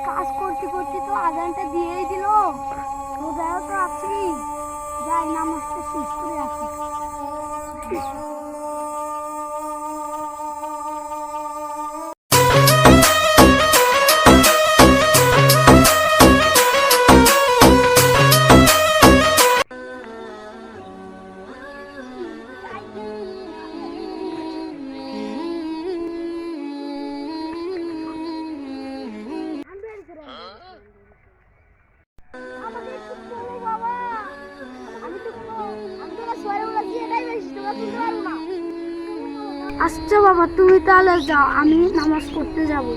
কাজ করতে করতে তো আজানটা দিয়েই দিল। রোজাও তো আছি, যাই নামাজটা শেষ করে আসি। আচ্ছা বাবা, তুমি তাহলে যাও, আমি নামাজ পড়তে যাব।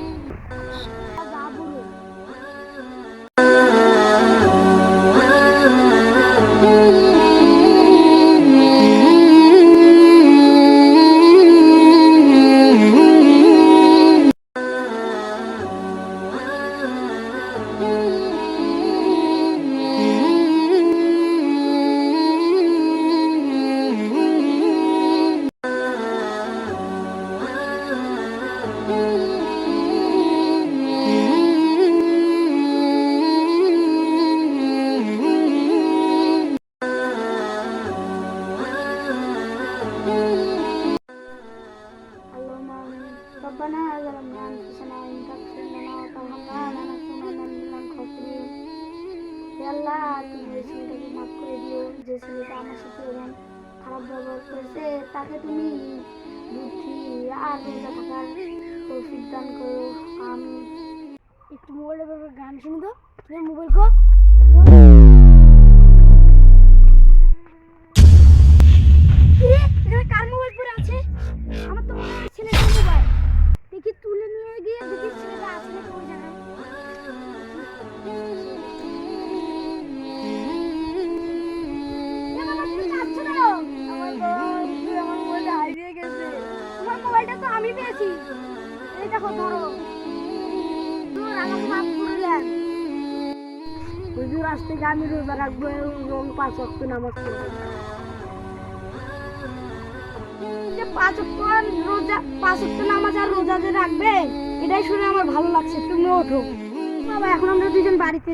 ربنا ظلمنا أنفسنا وإن تغفر لنا وترحمنا لنكونن من الخاسرين। হে আল্লাহ, তুমি এই ছেলেটাকে মাফ করে দিও। যে ছেলেটা আমার সাথে এরকম খারাপ ব্যবহার করেছে, তাকে তুমি বুদ্ধি আর রোজা থাকার তৌফিক দান করো। আমি একটু মোবাইলের ব্যাপারে গান শুনি তো। তুমি মোবাইল কো কার মোবাইল পরে আছে? আমার তো মনে হয় ছেলেটার মোবাইল। দেখি তুলে নিয়ে গিয়ে দেখি ছেলেটা আছে নাকি ওই জায়গায়। আমার মোবাইলটা হারিয়ে গেছে। তোমার মোবাইলটা তো আমি পেয়েছি। এই দেখো, ধরো। আমাকে মাফ করে দেন হুজুর। আজ থেকে আমি রোজা রাখবো এবং 5 ওয়াক্ত নামাজ পড়বো। 5 ওয়াক্ত নামাজ আর রোজা যে রাখবে, এটাই শুনে আমার ভালো লাগছে। তুমি ওঠো বাবা, এখন আমরা দুজন বাড়িতে